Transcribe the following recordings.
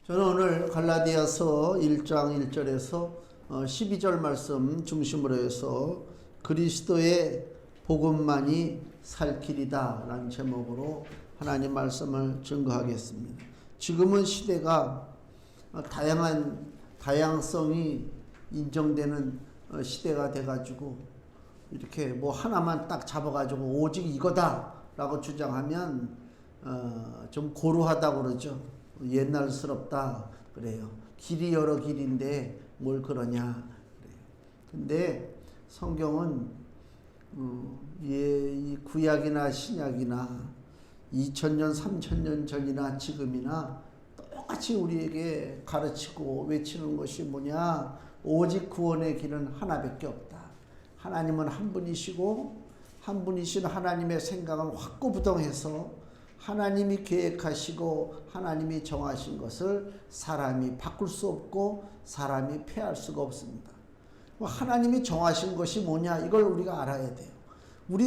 저는 오늘 갈라디아서 1장 1절에서 12절 말씀 중심으로 해서 그리스도의 복음만이 살 길이다 라는 제목으로 하나님 말씀을 증거하겠습니다. 지금은 시대가 다양성이 인정되는 시대가 돼가지고 이렇게 뭐 하나만 딱 잡아가지고 오직 이거다 라고 주장하면 좀 고루하다고 그러죠. 옛날스럽다 그래요. 길이 여러 길인데 뭘 그러냐 그래요. 근데 성경은 이 구약이나 신약이나 2000년 3000년 전이나 지금이나 똑같이 우리에게 가르치고 외치는 것이 뭐냐, 오직 구원의 길은 하나밖에 없다. 하나님은 한 분이시고 한 분이신 하나님의 생각은 확고부동해서 하나님이 계획하시고 하나님이 정하신 것을 사람이 바꿀 수 없고 사람이 폐할 수가 없습니다. 하나님이 정하신 것이 뭐냐, 이걸 우리가 알아야 돼요. 우리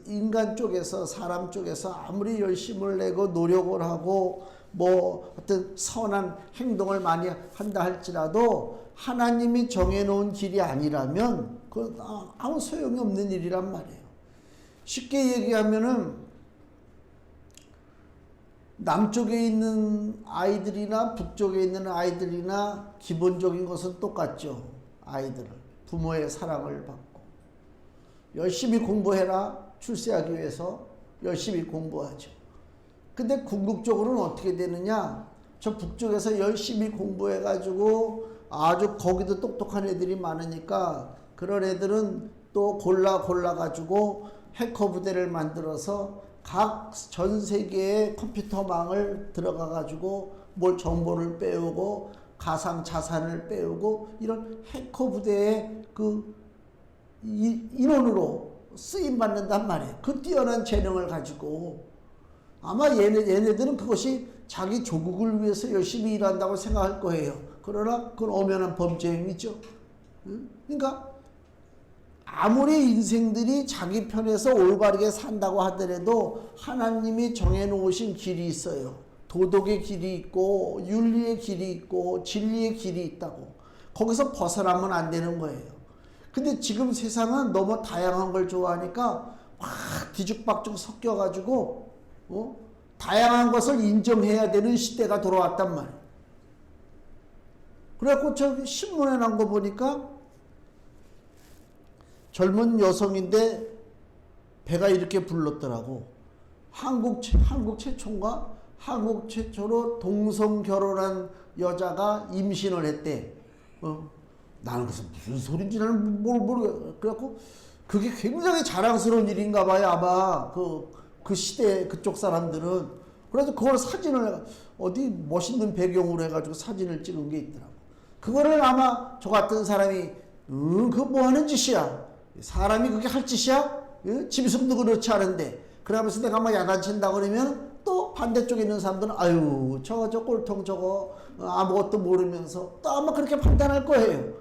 인간 쪽에서, 사람 쪽에서 아무리 열심을 내고 노력을 하고 뭐 어떤 선한 행동을 많이 한다 할지라도 하나님이 정해놓은 길이 아니라면 그건 아무 소용이 없는 일이란 말이에요. 쉽게 얘기하면은 남쪽에 있는 아이들이나 북쪽에 있는 아이들이나 기본적인 것은 똑같죠. 아이들은 부모의 사랑을 받고 열심히 공부해라, 출세하기 위해서 열심히 공부하죠. 근데 궁극적으로는 어떻게 되느냐, 저 북쪽에서 열심히 공부해가지고 아주 거기도 똑똑한 애들이 많으니까 그런 애들은 또 골라가지고 해커 부대를 만들어서 각 전 세계의 컴퓨터망을 들어가가지고 뭘 정보를 빼오고 가상 자산을 빼오고 이런 해커 부대의 그 인원으로 쓰임받는단 말이에요. 그 뛰어난 재능을 가지고 아마 얘네들은 그것이 자기 조국을 위해서 열심히 일한다고 생각할 거예요. 그러나 그건 엄연한 범죄 행위죠. 그러니까 아무리 인생들이 자기 편에서 올바르게 산다고 하더라도 하나님이 정해놓으신 길이 있어요. 도덕의 길이 있고 윤리의 길이 있고 진리의 길이 있다고. 거기서 벗어나면 안 되는 거예요. 근데 지금 세상은 너무 다양한 걸 좋아하니까 막 뒤죽박죽 섞여가지고 다양한 것을 인정해야 되는 시대가 돌아왔단 말이에요. 그래갖고 저 신문에 난 거 보니까 젊은 여성인데 배가 이렇게 불렀더라고. 한국 최초인가? 한국 최초로 동성 결혼한 여자가 임신을 했대. 나는 그래서 무슨 소린지 나는 모르겠어. 그래갖고 그게 굉장히 자랑스러운 일인가 봐요. 아마 그 시대 그쪽 사람들은. 그래서 그걸 사진을 어디 멋있는 배경으로 해가지고 사진을 찍은 게 있더라고. 그거를 아마 저 같은 사람이 그거 뭐 하는 짓이야? 사람이 그게 할 짓이야? 집에서도 그렇지 않은데. 그러면서 내가 막 야단친다 그러면 또 반대쪽에 있는 사람들은 아유 저 꼴통 저거 아무것도 모르면서 또 아마 그렇게 판단할 거예요.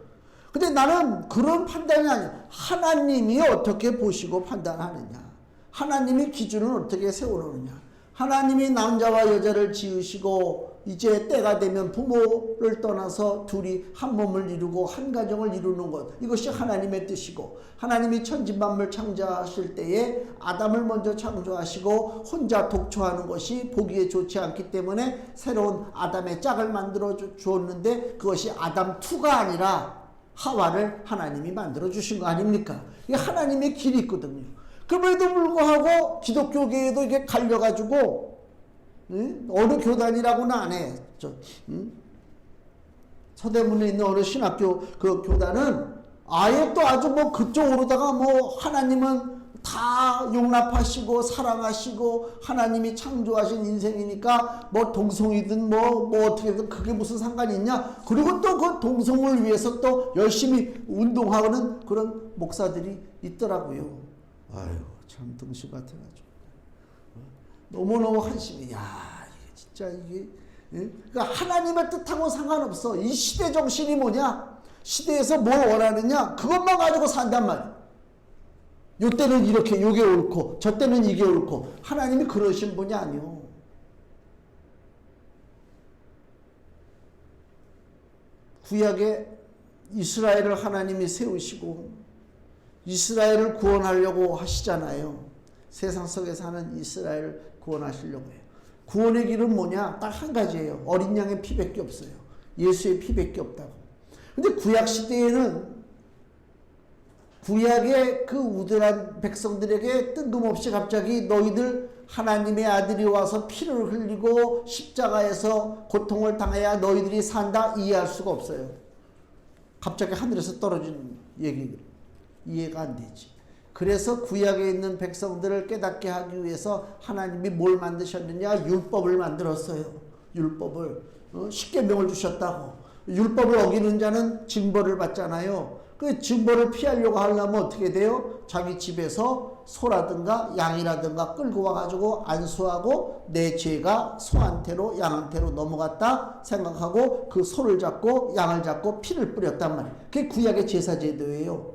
근데 나는 그런 판단이 아니야. 하나님이 어떻게 보시고 판단하느냐, 하나님이 기준을 어떻게 세워놓느냐. 하나님이 남자와 여자를 지으시고 이제 때가 되면 부모를 떠나서 둘이 한 몸을 이루고 한 가정을 이루는 것, 이것이 하나님의 뜻이고, 하나님이 천지만물 창조하실 때에 아담을 먼저 창조하시고 혼자 독초하는 것이 보기에 좋지 않기 때문에 새로운 아담의 짝을 만들어 주었는데 그것이 아담2가 아니라 하와를 하나님이 만들어 주신 거 아닙니까? 이게 하나님의 길이 있거든요. 그럼에도 불구하고 기독교계에도 이게 갈려가지고 어느 교단이라고는 안 해. 서대문에 있는 어느 신학교 그 교단은 아예 또 아주 뭐 그쪽으로다가 뭐 하나님은 다 용납하시고 사랑하시고 하나님이 창조하신 인생이니까 뭐 동성이든 뭐 어떻게든 그게 무슨 상관이 있냐. 그리고 또 그 동성을 위해서 또 열심히 운동하는 그런 목사들이 있더라고요. 아유, 참 등신 같아가지고. 너무너무 한심해. 야, 이게 진짜 이게. 그러니까 하나님의 뜻하고 상관없어. 이 시대 정신이 뭐냐? 시대에서 뭘 원하느냐? 그것만 가지고 산단 말이야. 요 때는 이렇게, 요게 옳고, 저 때는 이게 옳고. 하나님이 그러신 분이 아니오. 구약에 이스라엘을 하나님이 세우시고 이스라엘을 구원하려고 하시잖아요. 세상 속에 사는 이스라엘을 구원하시려고 해요. 구원의 길은 뭐냐? 딱 한 가지예요. 어린 양의 피밖에 없어요. 예수의 피밖에 없다고. 근데 구약 시대에는 구약의 그 우둔한 백성들에게 뜬금없이 갑자기 너희들 하나님의 아들이 와서 피를 흘리고 십자가에서 고통을 당해야 너희들이 산다, 이해할 수가 없어요. 갑자기 하늘에서 떨어진 얘기, 이해가 안 되지. 그래서 구약에 있는 백성들을 깨닫게 하기 위해서 하나님이 뭘 만드셨느냐? 율법을 만들었어요. 율법을. 십계명을 주셨다고. 율법을 어기는 자는 징벌을 받잖아요. 그 징벌을 피하려고 하려면 어떻게 돼요? 자기 집에서 소라든가 양이라든가 끌고 와가지고 안수하고 내 죄가 소한테로 양한테로 넘어갔다 생각하고 그 소를 잡고 양을 잡고 피를 뿌렸단 말이에요. 그게 구약의 제사제도예요.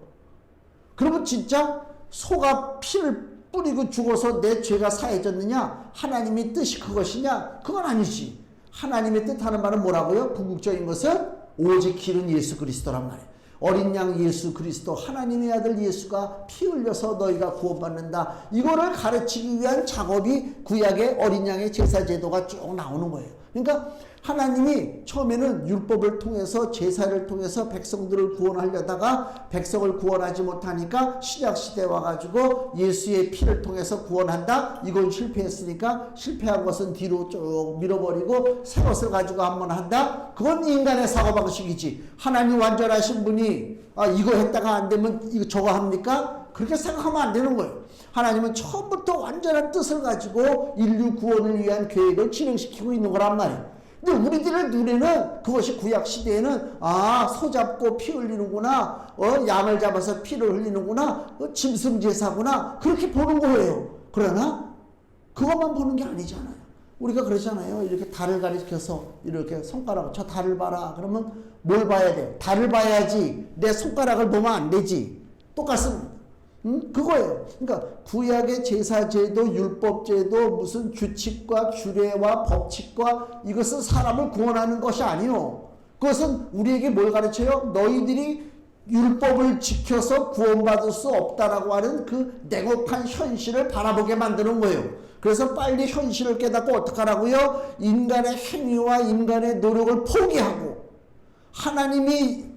그러면 진짜 소가 피를 뿌리고 죽어서 내 죄가 사해졌느냐? 하나님의 뜻이 그것이냐? 그건 아니지. 하나님의 뜻하는 말은 뭐라고요? 궁극적인 것은 오직 길은 예수 그리스도란 말이에요. 어린 양 예수 그리스도, 하나님의 아들 예수가 피 흘려서 너희가 구원받는다. 이거를 가르치기 위한 작업이 구약의 어린 양의 제사제도가 쭉 나오는 거예요. 그러니까 하나님이 처음에는 율법을 통해서 제사를 통해서 백성들을 구원하려다가 백성을 구원하지 못하니까 신약시대에 와가지고 예수의 피를 통해서 구원한다. 이건 실패했으니까 실패한 것은 뒤로 쭉 밀어버리고 새 것을 가지고 한번 한다. 그건 인간의 사고방식이지. 하나님 완전하신 분이 이거 했다가 안 되면 이거 저거 합니까? 그렇게 생각하면 안 되는 거예요. 하나님은 처음부터 완전한 뜻을 가지고 인류 구원을 위한 계획을 진행시키고 있는 거란 말이에요. 근데 우리들의 눈에는 그것이 구약 시대에는 소 잡고 피 흘리는구나, 양을 잡아서 피를 흘리는구나, 짐승 제사구나, 그렇게 보는 거예요. 그러나 그것만 보는 게 아니잖아요. 우리가 그러잖아요. 이렇게 달을 가리켜서 이렇게 손가락을, 저 달을 봐라. 그러면 뭘 봐야 돼? 달을 봐야지. 내 손가락을 보면 안 되지. 똑같습니다. 그거예요. 그러니까 구약의 제사제도, 율법제도, 무슨 규칙과 규례와 법칙과 이것은 사람을 구원하는 것이 아니요. 그것은 우리에게 뭘 가르쳐요? 너희들이 율법을 지켜서 구원받을 수 없다라고 하는 그 냉혹한 현실을 바라보게 만드는 거예요. 그래서 빨리 현실을 깨닫고 어떻게 하라고요? 인간의 행위와 인간의 노력을 포기하고 하나님이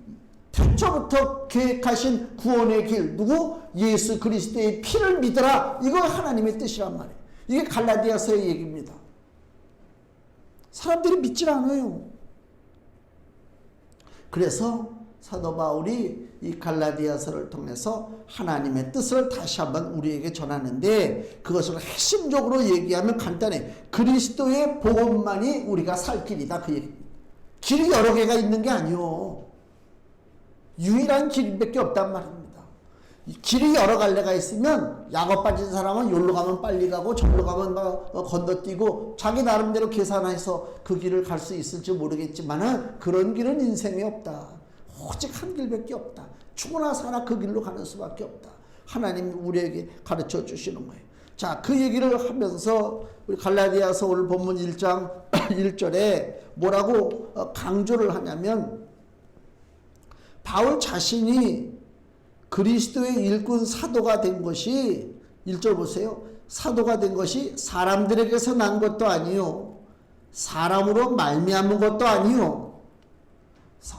태초부터 계획하신 구원의 길, 누구? 예수 그리스도의 피를 믿어라. 이거 하나님의 뜻이란 말이에요. 이게 갈라디아서의 얘기입니다. 사람들이 믿질 않아요. 그래서 사도 바울이 이 갈라디아서를 통해서 하나님의 뜻을 다시 한번 우리에게 전하는데, 그것을 핵심적으로 얘기하면 간단해. 그리스도의 복음만이 우리가 살 길이다, 그 얘기입니다. 길이 여러 개가 있는 게 아니요. 유일한 길밖에 없단 말입니다. 길이 여러 갈래가 있으면 약업 빠진 사람은 여기로 가면 빨리 가고 저기로 가면 건너뛰고 자기 나름대로 계산해서 그 길을 갈 수 있을지 모르겠지만은 그런 길은 인생에 없다. 오직 한 길밖에 없다. 죽으나 사나 그 길로 가는 수밖에 없다. 하나님이 우리에게 가르쳐 주시는 거예요. 자, 그 얘기를 하면서 우리 갈라디아서 오늘 본문 1장 1절에 뭐라고 강조를 하냐면, 바울 자신이 그리스도의 일꾼 사도가 된 것이, 1절 보세요. 사도가 된 것이 사람들에게서 난 것도 아니요, 사람으로 말미암은 것도 아니요,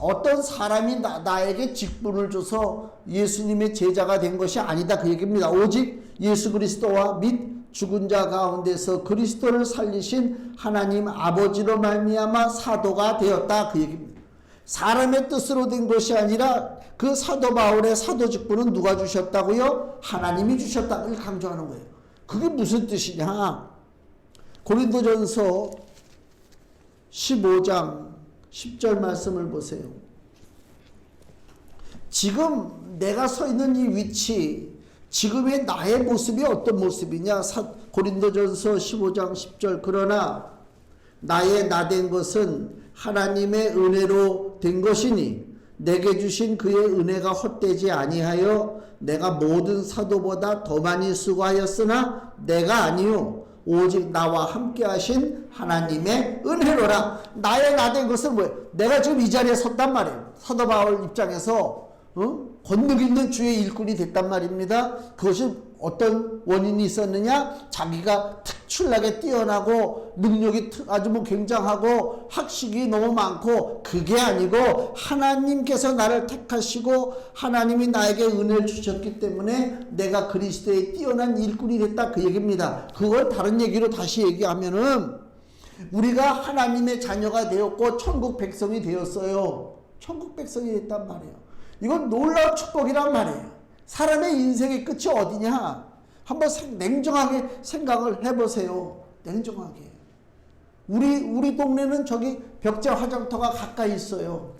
어떤 사람이 나에게 직분을 줘서 예수님의 제자가 된 것이 아니다, 그 얘기입니다. 오직 예수 그리스도와 및 죽은 자 가운데서 그리스도를 살리신 하나님 아버지로 말미암아 사도가 되었다, 그 얘기입니다. 사람의 뜻으로 된 것이 아니라 그 사도 바울의 사도 직분은 누가 주셨다고요? 하나님이 주셨다고 강조하는 거예요. 그게 무슨 뜻이냐? 고린도전서 15장 10절 말씀을 보세요. 지금 내가 서 있는 이 위치, 지금의 나의 모습이 어떤 모습이냐? 고린도전서 15장 10절. 그러나 나의 나된 것은 하나님의 은혜로 된 것이니 내게 주신 그의 은혜가 헛되지 아니하여 내가 모든 사도보다 더 많이 수고하였으나 내가 아니요 오직 나와 함께 하신 하나님의 은혜로라. 나의 나 된 것은 뭐예요? 내가 지금 이 자리에 섰단 말이에요. 사도 바울 입장에서 권능 있는 주의 일꾼이 됐단 말입니다. 그것이 어떤 원인이 있었느냐? 자기가 특출나게 뛰어나고 능력이 아주 굉장하고 학식이 너무 많고, 그게 아니고 하나님께서 나를 택하시고 하나님이 나에게 은혜를 주셨기 때문에 내가 그리스도의 뛰어난 일꾼이 됐다, 그 얘기입니다. 그걸 다른 얘기로 다시 얘기하면은 우리가 하나님의 자녀가 되었고 천국 백성이 되었어요. 천국 백성이 됐단 말이에요. 이건 놀라운 축복이란 말이에요. 사람의 인생의 끝이 어디냐? 한번 냉정하게 생각을 해보세요. 냉정하게. 우리 동네는 저기 벽제 화장터가 가까이 있어요.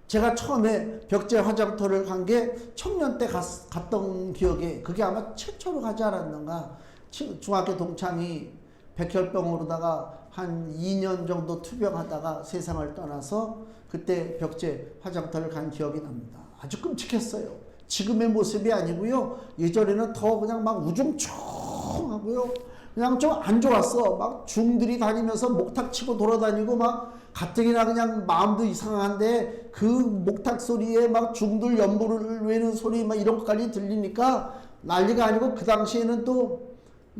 제가 처음에 벽제 화장터를 간 게 청년 때 갔던 기억에, 그게 아마 최초로 가지 않았는가. 중학교 동창이 백혈병으로다가 한 2년 정도 투병하다가 세상을 떠나서 그때 벽제 화장터를 간 기억이 납니다. 아주 끔찍했어요. 지금의 모습이 아니고요. 예전에는 더 그냥 막 우중충하고요. 그냥 좀 안 좋았어. 막 중들이 다니면서 목탁 치고 돌아다니고 막 가뜩이나 그냥 마음도 이상한데 그 목탁 소리에 막 중들 연부를 외는 소리 막 이런 것까지 들리니까 난리가 아니고, 그 당시에는 또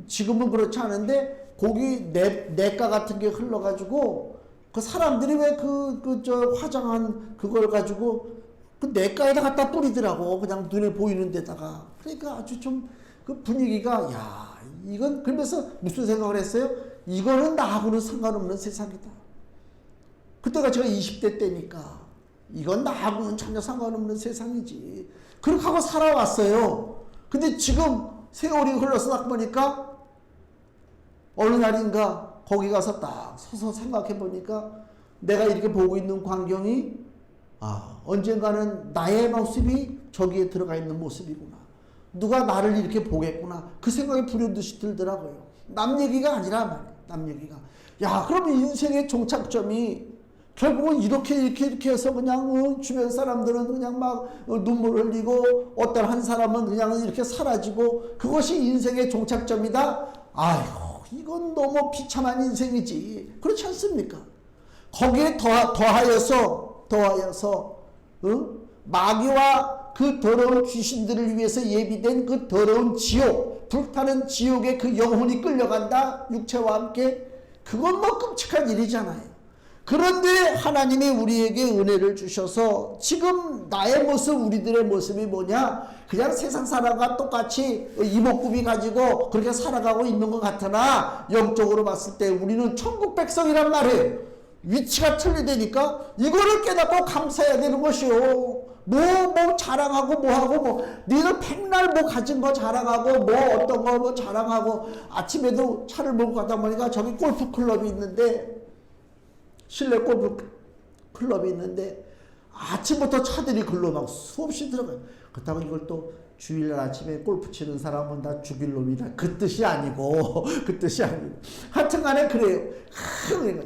지금은 그렇지 않은데 거기 냇가 같은 게 흘러가지고 그 사람들이 왜 저 화장한 그걸 가지고 그 냇가에다 갖다 뿌리더라고. 그냥 눈에 보이는 데다가. 그러니까 아주 좀 그 분위기가, 야, 이건, 그러면서 무슨 생각을 했어요? 이거는 나하고는 상관없는 세상이다. 그때가 제가 20대 때니까 이건 나하고는 전혀 상관없는 세상이지. 그렇게 하고 살아왔어요. 근데 지금 세월이 흘러서 딱 보니까 어느 날인가 거기 가서 딱 서서 생각해 보니까 내가 이렇게 보고 있는 광경이, 언젠가는 나의 모습이 저기에 들어가 있는 모습이구나. 누가 나를 이렇게 보겠구나. 그 생각이 불현듯이 들더라고요. 남 얘기가 아니라 말이에요. 남 얘기가. 야, 그럼 인생의 종착점이 결국은 이렇게 해서 그냥 주변 사람들은 그냥 막 눈물 흘리고 어떤 한 사람은 그냥 이렇게 사라지고, 그것이 인생의 종착점이다? 아이고, 이건 너무 비참한 인생이지. 그렇지 않습니까? 거기에 더하여서 마귀와 그 더러운 귀신들을 위해서 예비된 그 더러운 지옥, 불타는 지옥에 그 영혼이 끌려간다, 육체와 함께. 그건 뭐 끔찍한 일이잖아요. 그런데 하나님이 우리에게 은혜를 주셔서 지금 나의 모습, 우리들의 모습이 뭐냐? 그냥 세상 사람과 똑같이 이목구비 가지고 그렇게 살아가고 있는 것 같으나, 영적으로 봤을 때 우리는 천국 백성이란 말이에요. 위치가 틀리다니까 이거를 깨닫고 감사해야 되는 것이요. 뭐 자랑하고 뭐하고 니들 백날 가진 거 자랑하고 어떤 거 자랑하고, 아침에도 차를 몰고 가다 보니까 저기 골프 클럽이 있는데, 실내 골프 클럽이 있는데 아침부터 차들이 글로 막 수없이 들어가요. 그렇다고 이걸 또 주일날 아침에 골프 치는 사람은 다 죽일 놈이다, 그 뜻이 아니고 그 뜻이 아니고 하여튼 간에 그래요.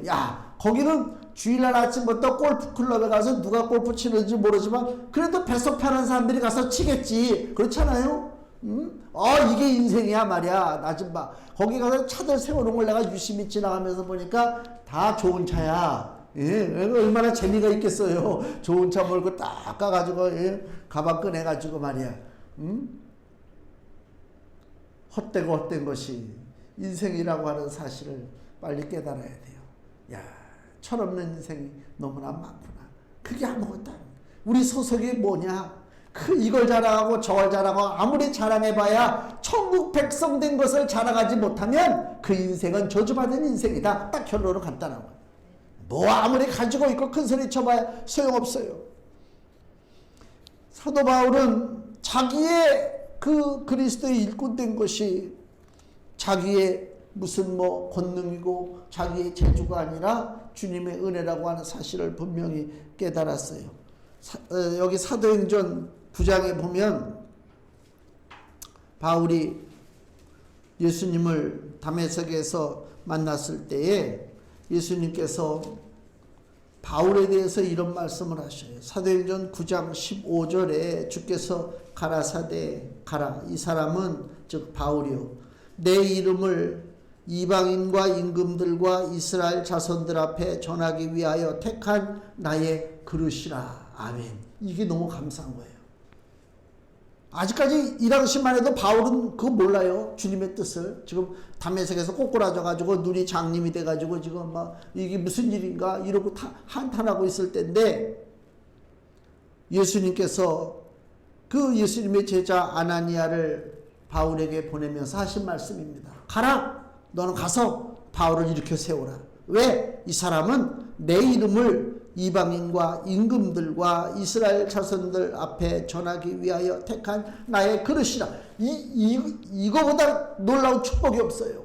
야, 거기는 주일날 아침부터 골프 클럽에 가서 누가 골프 치는지 모르지만 그래도 배속 파는 사람들이 가서 치겠지. 그렇잖아요. 이게 인생이야 말이야. 나 좀 봐. 거기 가서 차들 세워놓은 걸 내가 유심히 지나가면서 보니까 다 좋은 차야. 예, 얼마나 재미가 있겠어요. 좋은 차 몰고 딱 가가지고, 가방 꺼내가지고 말이야. 헛된 것이 인생이라고 하는 사실을 빨리 깨달아야 돼요. 야, 철없는 인생이 너무나 많구나. 그게 아무것도 아니야. 우리 소속이 뭐냐? 이걸 자랑하고 저걸 자랑하고 아무리 자랑해봐야 천국 백성 된 것을 자랑하지 못하면 그 인생은 저주받은 인생이다. 딱 결론으로 간단한 거야. 뭐 아무리 가지고 있고 큰 소리 쳐봐야 소용없어요. 사도 바울은 자기의 그 그리스도의 일꾼 된 것이 자기의 무슨 권능이고 자기의 재주가 아니라 주님의 은혜라고 하는 사실을 분명히 깨달았어요. 여기 사도행전 9장에 보면 바울이 예수님을 다메섹에서 만났을 때에 예수님께서 바울에 대해서 이런 말씀을 하셔요. 사도행전 9장 15절에 주께서 가라사대 가라. 이 사람은 즉 바울이요, 내 이름을 이방인과 임금들과 이스라엘 자손들 앞에 전하기 위하여 택한 나의 그릇이라. 아멘. 이게 너무 감사한 거예요. 아직까지 이 당시만 해도 바울은 그거 몰라요. 주님의 뜻을. 지금 담에색에서 꼬꾸라져가지고 눈이 장님이 돼가지고 지금 막 이게 무슨 일인가 이러고 한탄하고 있을 때인데, 예수님께서 그 예수님의 제자 아나니아를 바울에게 보내면서 하신 말씀입니다. 가라! 너는 가서 바울을 일으켜 세우라. 왜? 이 사람은 내 이름을 이방인과 임금들과 이스라엘 자손들 앞에 전하기 위하여 택한 나의 그릇이라. 이거보다 놀라운 축복이 없어요.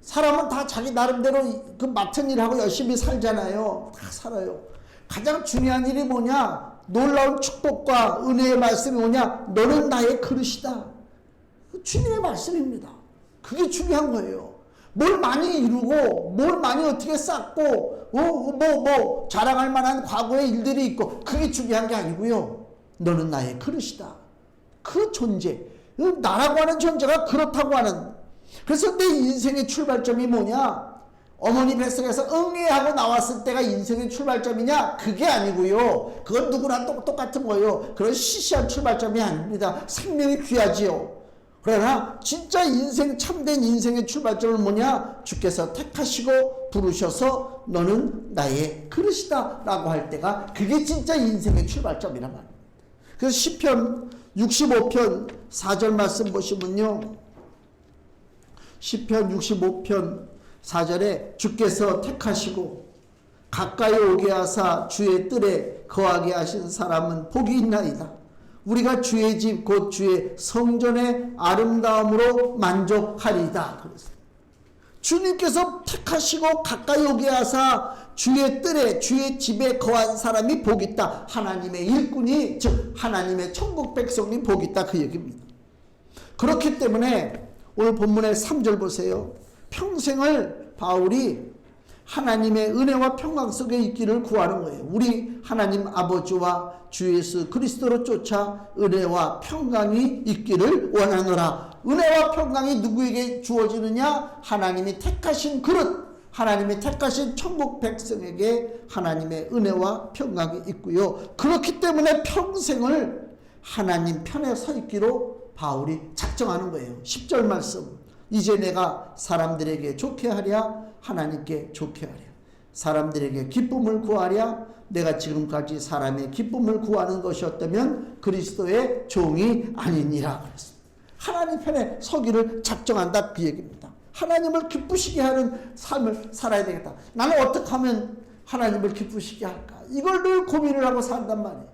사람은 다 자기 나름대로 그 맡은 일하고 열심히 살잖아요. 다 살아요. 가장 중요한 일이 뭐냐? 놀라운 축복과 은혜의 말씀이 뭐냐? 너는 나의 그릇이다. 주님의 말씀입니다. 그게 중요한 거예요. 뭘 많이 이루고 뭘 많이 어떻게 쌓고 자랑할 만한 과거의 일들이 있고 그게 중요한 게 아니고요. 너는 나의 그릇이다. 그 존재, 나라고 하는 존재가 그렇다고 하는. 그래서 내 인생의 출발점이 뭐냐? 어머니 뱃속에서 응애하고 나왔을 때가 인생의 출발점이냐? 그게 아니고요. 그건 누구나 똑같은 거예요. 그런 시시한 출발점이 아닙니다. 생명이 귀하지요. 그러나 진짜 인생, 참된 인생의 출발점은 뭐냐? 주께서 택하시고 부르셔서 너는 나의 그릇이다 라고 할 때가 그게 진짜 인생의 출발점이란 말입니다. 그래서 시편 65편 4절 말씀 보시면요, 시편 65편 4절에 주께서 택하시고 가까이 오게 하사 주의 뜰에 거하게 하신 사람은 복이 있나이다. 우리가 주의 집 곧 주의 성전의 아름다움으로 만족하리이다. 그래서 주님께서 택하시고 가까이 오게 하사 주의 뜰에 주의 집에 거한 사람이 복이 있다. 하나님의 일꾼이, 즉 하나님의 천국 백성이 복이 있다, 그 얘기입니다. 그렇기 때문에 오늘 본문의 3절 보세요. 평생을 바울이 하나님의 은혜와 평강 속에 있기를 구하는 거예요. 우리 하나님 아버지와 주 예수 그리스도로 쫓아 은혜와 평강이 있기를 원하노라. 은혜와 평강이 누구에게 주어지느냐? 하나님이 택하신 그릇, 하나님이 택하신 천국 백성에게 하나님의 은혜와 평강이 있고요. 그렇기 때문에 평생을 하나님 편에 서 있기로 바울이 작정하는 거예요. 10절 말씀. 이제 내가 사람들에게 좋게 하랴 하나님께 좋게 하랴. 사람들에게 기쁨을 구하랴. 내가 지금까지 사람의 기쁨을 구하는 것이었다면 그리스도의 종이 아니니라 그랬습니다. 하나님 편에 서기를 작정한다, 그 얘기입니다. 하나님을 기쁘시게 하는 삶을 살아야 되겠다. 나는 어떻게 하면 하나님을 기쁘시게 할까? 이걸 늘 고민을 하고 산단 말이에요.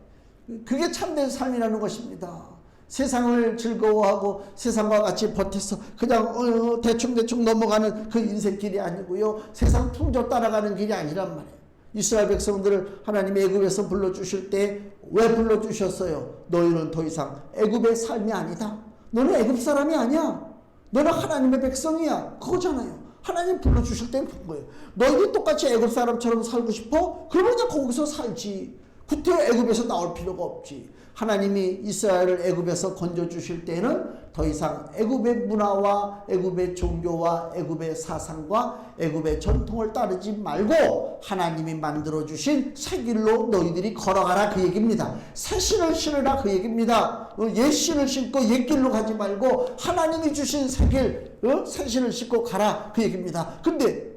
그게 참된 삶이라는 것입니다. 세상을 즐거워하고 세상과 같이 버텨서 그냥 대충 넘어가는 그 인생길이 아니고요. 세상 풍조 따라가는 길이 아니란 말이에요. 이스라엘 백성들을 하나님이 애굽에서 불러주실 때 왜 불러주셨어요? 너희는 더 이상 애굽의 삶이 아니다. 너는 애굽 사람이 아니야. 너는 하나님의 백성이야. 그거잖아요. 하나님 불러주실 때 그런 거예요. 너희들이 똑같이 애굽 사람처럼 살고 싶어? 그러면 그냥 거기서 살지. 구태여 애굽에서 나올 필요가 없지. 하나님이 이스라엘을 애굽에서 건져주실 때는 더 이상 애굽의 문화와 애굽의 종교와 애굽의 사상과 애굽의 전통을 따르지 말고 하나님이 만들어주신 새 길로 너희들이 걸어가라, 그 얘기입니다. 새 신을 신으라, 그 얘기입니다. 옛 신을 신고 옛 길로 가지 말고 하나님이 주신 새 길, 새 신을 신고 가라, 그 얘기입니다. 근데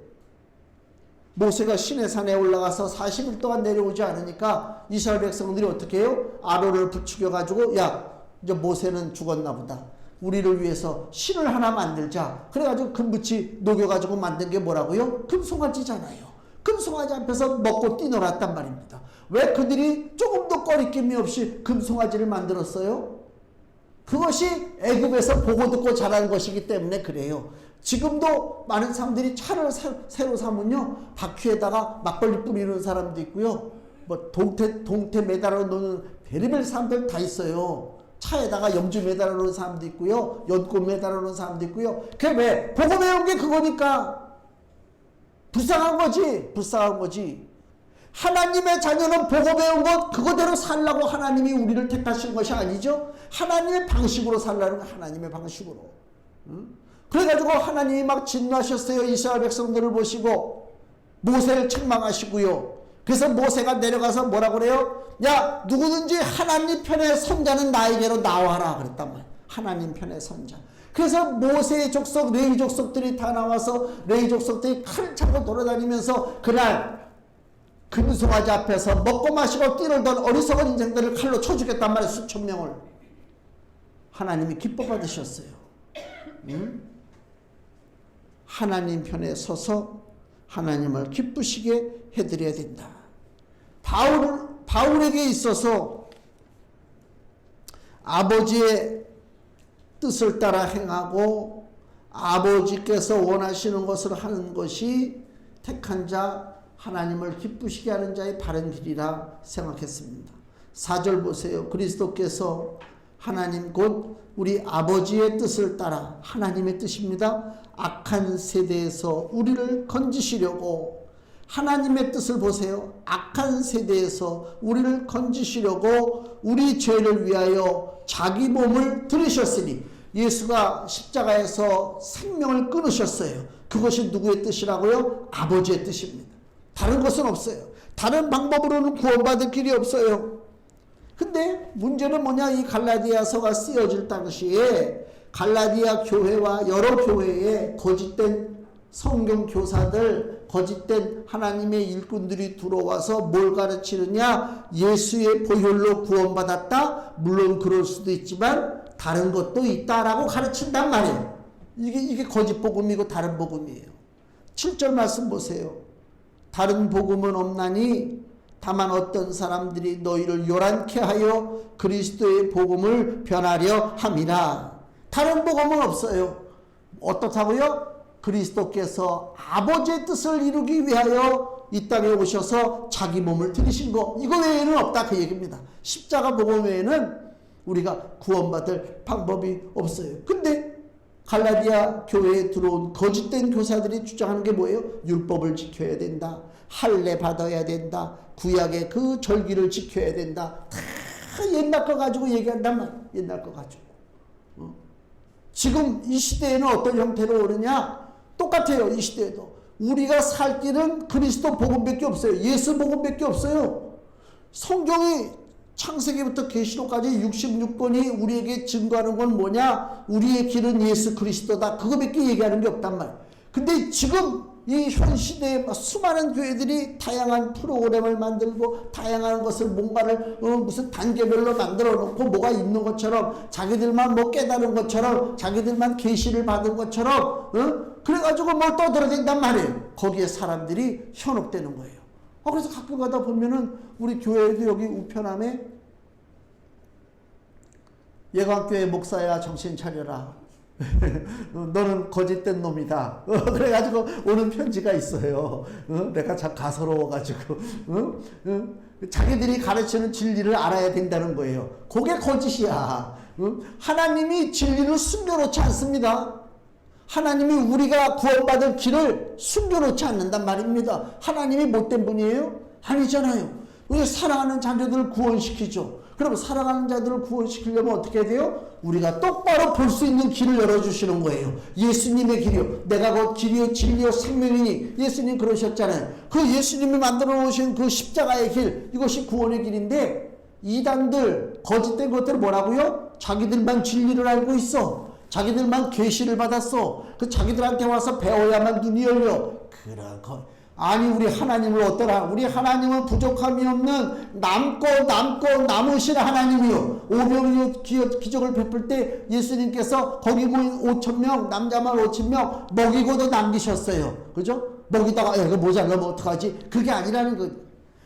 모세가 시내산에 올라가서 40일 동안 내려오지 않으니까 이스라엘 백성들이 어떻게 해요? 아론을 부추겨가지고 야, 이제 모세는 죽었나 보다. 우리를 위해서 신을 하나 만들자. 그래가지고 금붙이 녹여가지고 만든 게 뭐라고요? 금송아지잖아요. 금송아지 앞에서 먹고 뛰놀았단 말입니다. 왜 그들이 조금도 꺼리낌이 없이 금송아지를 만들었어요? 그것이 애굽에서 보고 듣고 자란 것이기 때문에 그래요. 지금도 많은 사람들이 차를 새로 사면요, 바퀴에다가 막걸리 뿌리는 사람도 있고요, 뭐 동태 매달아 놓는 별의별 사람들 다 있어요. 차에다가 염주 매달아 놓는 사람도 있고요, 연꽃 매달아 놓는 사람도 있고요. 그게 왜? 보고 배운 게 그거니까. 불쌍한 거지. 하나님의 자녀는 보고 배운 것 그거대로 살라고 하나님이 우리를 택하신 것이 아니죠. 하나님의 방식으로 살라는 거, 하나님의 방식으로. 그래가지고 하나님이 막 진노하셨어요. 이스라엘 백성들을 보시고 모세를 책망하시고요. 그래서 모세가 내려가서 뭐라 그래요? 야, 누구든지 하나님 편의 선자는 나에게로 나와라 그랬단 말이에요. 하나님 편의 선자. 그래서 모세의 족속, 레위 족속들이 다 나와서 레위 족속들이 칼을 차고 돌아다니면서 그날 금송아지 앞에서 먹고 마시고 뛰놀던 어리석은 인생들을 칼로 쳐 죽였단 말이에요. 수천 명을. 하나님이 기뻐 받으셨어요. 하나님 편에 서서 하나님을 기쁘시게 해드려야 된다. 바울에게 있어서 아버지의 뜻을 따라 행하고 아버지께서 원하시는 것을 하는 것이 택한 자, 하나님을 기쁘시게 하는 자의 바른 길이라 생각했습니다. 4절 보세요. 그리스도께서 하나님 곧 우리 아버지의 뜻을 따라, 하나님의 뜻입니다. 악한 세대에서 우리를 건지시려고, 하나님의 뜻을 보세요. 악한 세대에서 우리를 건지시려고 우리 죄를 위하여 자기 몸을 들이셨으니, 예수가 십자가에서 생명을 끊으셨어요. 그것이 누구의 뜻이라고요? 아버지의 뜻입니다. 다른 것은 없어요. 다른 방법으로는 구원받을 길이 없어요. 근데 문제는 뭐냐? 이 갈라디아서가 쓰여질 당시에 갈라디아 교회와 여러 교회에 거짓된 성경 교사들, 거짓된 하나님의 일꾼들이 들어와서 뭘 가르치느냐? 예수의 보혈로 구원받았다? 물론 그럴 수도 있지만 다른 것도 있다라고 가르친단 말이에요. 이게 거짓 복음이고 다른 복음이에요. 7절 말씀 보세요. 다른 복음은 없나니 다만 어떤 사람들이 너희를 요란케 하여 그리스도의 복음을 변하려 함이라. 다른 복음은 없어요. 어떻다고요? 그리스도께서 아버지의 뜻을 이루기 위하여 이 땅에 오셔서 자기 몸을 들이신 거, 이거 외에는 없다 그 얘기입니다. 십자가 복음 외에는 우리가 구원받을 방법이 없어요. 근데 갈라디아 교회에 들어온 거짓된 교사들이 주장하는 게 뭐예요? 율법을 지켜야 된다. 할례 받아야 된다. 구약의 그 절기를 지켜야 된다. 다 옛날 거 가지고 얘기한단 말이에요. 옛날 거 가지고. 지금 이 시대에는 어떤 형태로 오느냐? 똑같아요. 이 시대에도. 우리가 살 길은 그리스도 복음밖에 없어요. 예수 복음밖에 없어요. 성경이 창세기부터 계시록까지 66권이 우리에게 증거하는 건 뭐냐? 우리의 길은 예수 그리스도다. 그거밖에 얘기하는 게 없단 말이에요. 근데 지금 이 현 시대에 수많은 교회들이 다양한 프로그램을 만들고 다양한 것을 뭔가를 무슨 단계별로 만들어 놓고 뭐가 있는 것처럼 자기들만 뭐 깨달은 것처럼 자기들만 계시를 받은 것처럼 그래가지고 뭘 떠들어댄단 말이에요. 거기에 사람들이 현혹되는 거예요. 그래서 가끔 가다 보면은 우리 교회도 여기 우편함에 예관교회 목사야 정신 차려라. 너는 거짓된 놈이다. 그래가지고 오는 편지가 있어요. 내가 참 가서로워가지고 자기들이 가르치는 진리를 알아야 된다는 거예요. 그게 거짓이야. 하나님이 진리를 숨겨놓지 않습니다. 하나님이 우리가 구원받을 길을 숨겨놓지 않는단 말입니다. 하나님이 못된 분이에요? 아니잖아요. 우리 사랑하는 자녀들을 구원시키죠. 그럼 사랑하는 자들을 구원시키려면 어떻게 해야 돼요? 우리가 똑바로 볼 수 있는 길을 열어주시는 거예요. 예수님의 길이요. 내가 곧 길이요 진리요 생명이니. 예수님 그러셨잖아요. 그 예수님이 만들어 놓으신 그 십자가의 길, 이것이 구원의 길인데 이단들, 거짓된 것들은 뭐라고요? 자기들만 진리를 알고 있어. 자기들만 계시를 받았어. 그 자기들한테 와서 배워야만 눈이 열려. 그런 거. 아니 우리 하나님을 어떠라? 우리 하나님은 부족함이 없는 남고 남으신 하나님이요. 오병이어 기적을 베풀 때 예수님께서 거기 모인 5,000명, 남자만 5,000명 먹이고도 남기셨어요. 그죠? 먹이다가 이거 모자라면 어떡하지? 그게 아니라는 거예요.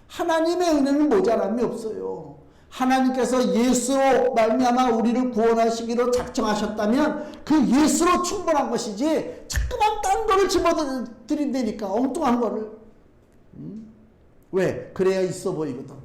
하나님의 은혜는 모자람이 없어요. 하나님께서 예수로 말미암아 우리를 구원하시기로 작정하셨다면 그 예수로 충분한 것이지 자꾸만 딴 거를 집어들인다니까. 엉뚱한 거를. 왜? 그래야 있어 보이거든.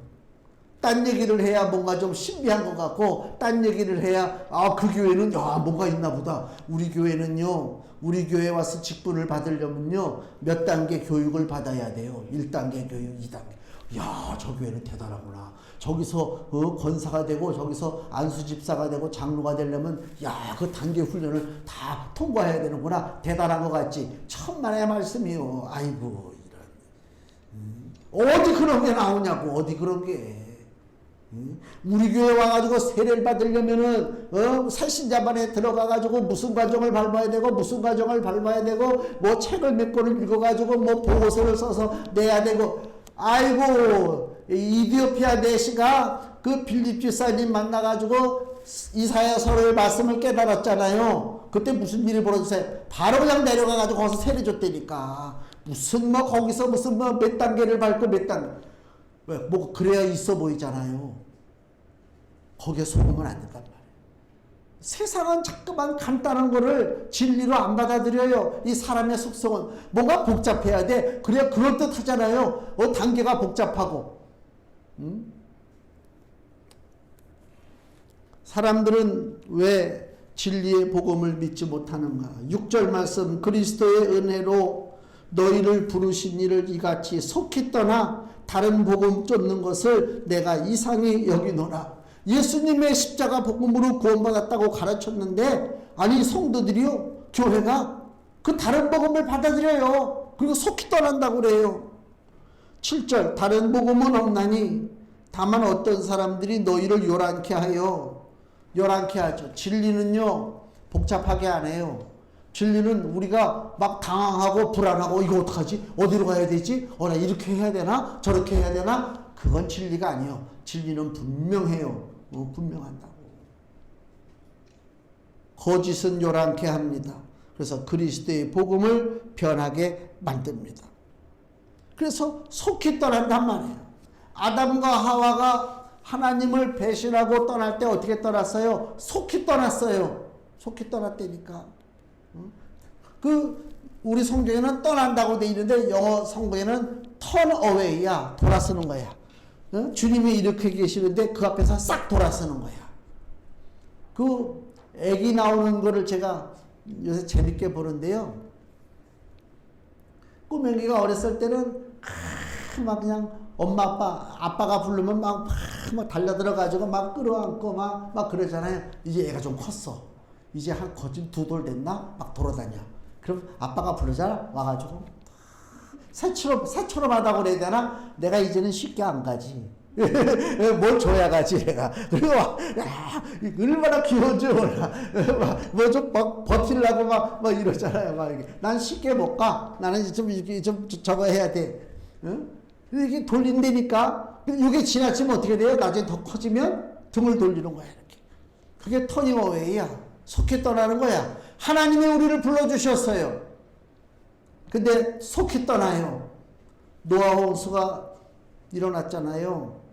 딴 얘기를 해야 뭔가 좀 신비한 것 같고 딴 얘기를 해야 그 교회는 뭔가 있나 보다. 우리 교회는요. 우리 교회에 와서 직분을 받으려면요. 몇 단계 교육을 받아야 돼요. 1단계 교육, 2단계. 야, 저 교회는 대단하구나. 저기서 권사가 되고 저기서 안수집사가 되고 장로가 되려면 야, 그 단계 훈련을 다 통과해야 되는구나. 대단한 것 같지. 천만의 말씀이요. 아이고 이런. 어디 그런 게 나오냐고. 어디 그런 게. 우리 교회 와가지고 세례를 받으려면은 살신자반에 들어가가지고 무슨 과정을 밟아야 되고 무슨 과정을 밟아야 되고 뭐 책을 몇 권을 읽어가지고 뭐 보고서를 써서 내야 되고. 아이고 이디오피아 내시가 그 빌립 집사님 만나가지고 이사야서의 말씀을 깨달았잖아요. 그때 무슨 일이 벌어졌어요? 바로 그냥 내려가가지고 거기서 세례 줬다니까. 무슨 뭐 거기서 무슨 뭐 몇 단계를 밟고 몇 단계. 왜? 뭐 그래야 있어 보이잖아요. 거기에 속으면 안 된단 말이에요. 세상은 자꾸만 간단한 거를 진리로 안 받아들여요. 이 사람의 속성은 뭔가 복잡해야 돼. 그래야 그럴듯하잖아요. 단계가 복잡하고. 사람들은 왜 진리의 복음을 믿지 못하는가? 6절 말씀, 그리스도의 은혜로 너희를 부르신 이를 이같이 속히 떠나 다른 복음 쫓는 것을 내가 이상히 여기노라. 예수님의 십자가 복음으로 구원받았다고 가르쳤는데, 아니 성도들이요, 교회가 그 다른 복음을 받아들여요. 그리고 속히 떠난다고 그래요. 7절, 다른 복음은 없나니 다만 어떤 사람들이 너희를 요란케 하죠. 진리는요 복잡하게 안 해요. 진리는 우리가 막 당황하고 불안하고 이거 어떡하지? 어디로 가야 되지? 나 이렇게 해야 되나? 저렇게 해야 되나? 그건 진리가 아니에요. 진리는 분명해요. 분명한다고. 거짓은 요란케 합니다. 그래서 그리스도의 복음을 변하게 만듭니다. 그래서 속히 떠난단 말이에요. 아담과 하와가 하나님을 배신하고 떠날 때 어떻게 떠났어요? 속히 떠났어요. 속히 떠났다니까. 우리 성경에는 떠난다고 돼 있는데 영어 성경에는 turn away야. 돌아서는 거야. 주님이 이렇게 계시는데 그 앞에서 싹 돌아서는 거야. 애기 나오는 거를 제가 요새 재밌게 보는데요. 꼬맹이가 어렸을 때는 막 그냥 엄마 아빠가 부르면 막 달려들어가지고 막 끌어안고 막 그러잖아요. 이제 애가 좀 컸어. 이제 한 거진 2돌 됐나? 막 돌아다녀. 그럼 아빠가 부르잖아. 와가지고 새처럼 하다고 그래야 되나? 내가 이제는 쉽게 안 가지. 뭘 줘야 가지 내가. 그리고 얼마나 귀여운지 몰라. 뭐 좀 버틸라고 막 이러잖아요. 막 이렇게. 난 쉽게 못 가. 나는 좀 저거 해야 돼. 이렇게 돌린다니까. 이게 지나치면 어떻게 돼요? 나중에 더 커지면 등을 돌리는 거야. 이렇게. 그게 터닝 어웨이야. 속히 떠나는 거야. 하나님이 우리를 불러주셨어요. 근데 속히 떠나요. 노아 홍수가 일어났잖아요.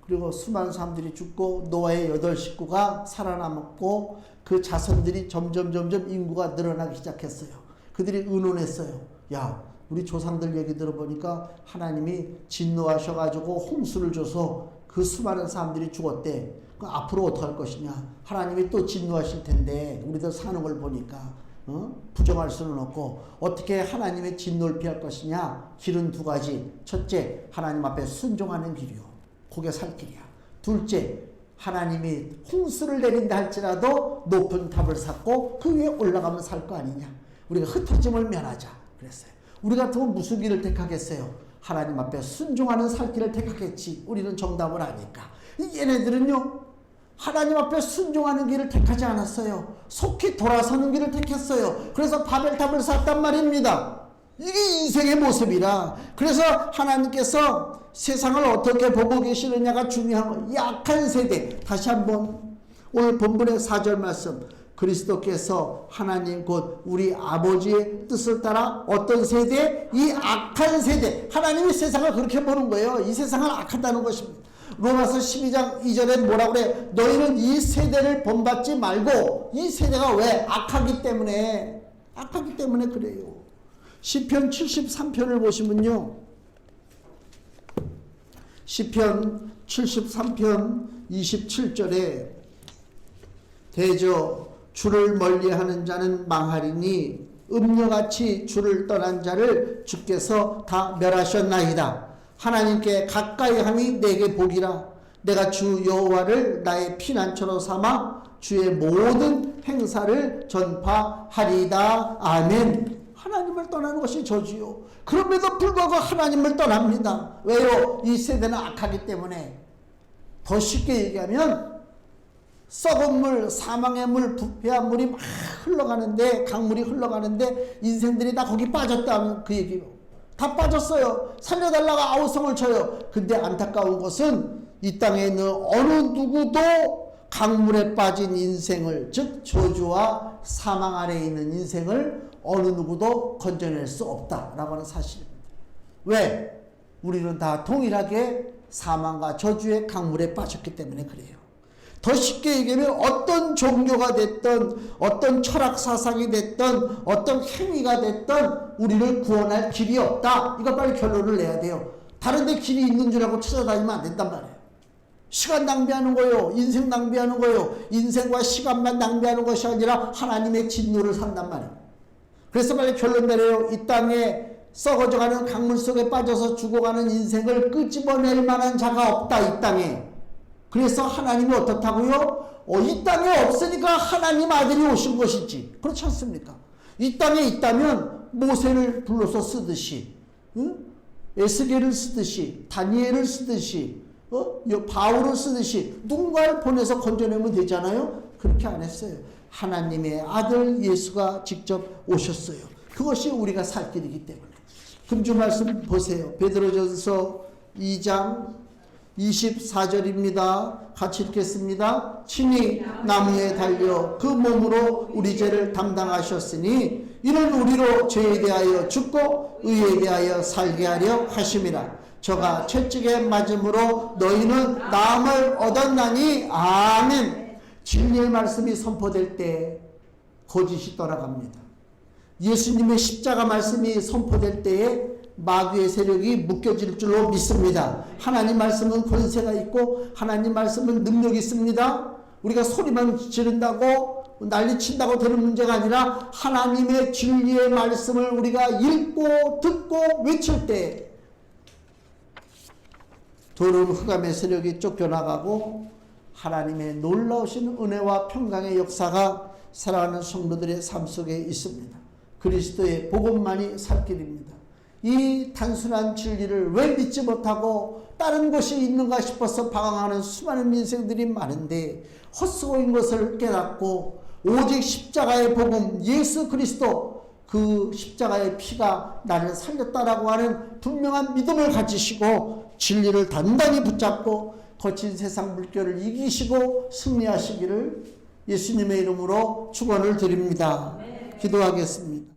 그리고 수많은 사람들이 죽고 노아의 8 식구가 살아남았고 그 자손들이 점점 인구가 늘어나기 시작했어요. 그들이 의논했어요. 야, 우리 조상들 얘기 들어보니까 하나님이 진노하셔가지고 홍수를 줘서 그 수많은 사람들이 죽었대. 앞으로 어떻게 할 것이냐. 하나님이 또 진노하실 텐데 우리들 사는 걸 보니까 부정할 수는 없고 어떻게 하나님의 진노를 피할 것이냐. 길은 2가지. 첫째, 하나님 앞에 순종하는 길이요. 그게 살 길이야. 둘째, 하나님이 홍수를 내린다 할지라도 높은 탑을 쌓고 그 위에 올라가면 살 거 아니냐. 우리가 흩어짐을 면하자 그랬어요. 우리 같으면 무슨 길을 택하겠어요? 하나님 앞에 순종하는 살 길을 택하겠지. 우리는 정답을 아니까. 얘네들은요, 하나님 앞에 순종하는 길을 택하지 않았어요. 속히 돌아서는 길을 택했어요. 그래서 바벨탑을 쌓았단 말입니다. 이게 인생의 모습이라. 그래서 하나님께서 세상을 어떻게 보고 계시느냐가 중요한 거예요. 약한 세대. 다시 한번 오늘 본문의 4절 말씀. 그리스도께서 하나님 곧 우리 아버지의 뜻을 따라 어떤 세대? 이 악한 세대. 하나님이 세상을 그렇게 보는 거예요. 이 세상을 악하다는 것입니다. 로마서 12장 2절에 뭐라고 그래? 너희는 이 세대를 본받지 말고. 이 세대가 왜? 악하기 때문에 그래요. 시편 73편을 보시면요, 시편 73편 27절에 대저 주를 멀리하는 자는 망하리니 음녀같이 주를 떠난 자를 주께서 다 멸하셨나이다. 하나님께 가까이 함이 내게 복이라. 내가 주 여호와를 나의 피난처로 삼아 주의 모든 행사를 전파하리다. 아멘. 하나님을 떠나는 것이 저주요. 그럼에도 불구하고 하나님을 떠납니다. 왜요? 이 세대는 악하기 때문에. 더 쉽게 얘기하면 썩은 물, 사망의 물, 부패한 물이 막 흘러가는데, 강물이 흘러가는데 인생들이 다 거기 빠졌다는 그 얘기예요. 다 빠졌어요. 살려달라고 아우성을 쳐요. 근데 안타까운 것은 이 땅에 있는 어느 누구도 강물에 빠진 인생을, 즉 저주와 사망 아래에 있는 인생을 어느 누구도 건져낼 수 없다라고 하는 사실입니다. 왜? 우리는 다 동일하게 사망과 저주의 강물에 빠졌기 때문에 그래요. 더 쉽게 얘기하면 어떤 종교가 됐든 어떤 철학 사상이 됐든 어떤 행위가 됐든 우리를 구원할 길이 없다. 이거 빨리 결론을 내야 돼요. 다른 데 길이 있는 줄 알고 찾아다니면 안 된단 말이에요. 시간 낭비하는 거예요. 인생 낭비하는 거예요. 인생과 시간만 낭비하는 것이 아니라 하나님의 진노를 산단 말이에요. 그래서 빨리 결론 내려요. 이 땅에 썩어져가는 강물 속에 빠져서 죽어가는 인생을 끄집어낼 만한 자가 없다. 이 땅에. 그래서 하나님이 어떻다고요? 이 땅에 없으니까 하나님 아들이 오신 것이지. 그렇지 않습니까? 이 땅에 있다면 모세를 불러서 쓰듯이, 에스겔을 쓰듯이, 다니엘을 쓰듯이, 바울을 쓰듯이 누군가를 보내서 건져내면 되잖아요. 그렇게 안 했어요. 하나님의 아들 예수가 직접 오셨어요. 그것이 우리가 살 길이기 때문에. 금주 말씀 보세요. 베드로전서 2장 24절입니다. 같이 읽겠습니다. 친히 나무에 달려 그 몸으로 우리 죄를 담당하셨으니 이는 우리로 죄에 대하여 죽고 의에 대하여 살게 하려 하심이라. 저가 채찍에 맞음으로 너희는 나음을 얻었나니. 아멘. 진리의 말씀이 선포될 때 거짓이 떠나갑니다. 예수님의 십자가 말씀이 선포될 때에 마귀의 세력이 묶여질 줄로 믿습니다. 하나님 말씀은 권세가 있고 하나님 말씀은 능력이 있습니다. 우리가 소리만 지른다고 난리친다고 되는 문제가 아니라 하나님의 진리의 말씀을 우리가 읽고 듣고 외칠 때 더러운 흑암의 세력이 쫓겨나가고 하나님의 놀라우신 은혜와 평강의 역사가 사랑하는 성도들의 삶 속에 있습니다. 그리스도의 복음만이 살 길입니다. 이 단순한 진리를 왜 믿지 못하고 다른 것이 있는가 싶어서 방황하는 수많은 인생들이 많은데 헛수고인 것을 깨닫고 오직 십자가의 복음 예수 그리스도 그 십자가의 피가 나를 살렸다라고 하는 분명한 믿음을 가지시고 진리를 단단히 붙잡고 거친 세상 물결을 이기시고 승리하시기를 예수님의 이름으로 축원을 드립니다. 기도하겠습니다.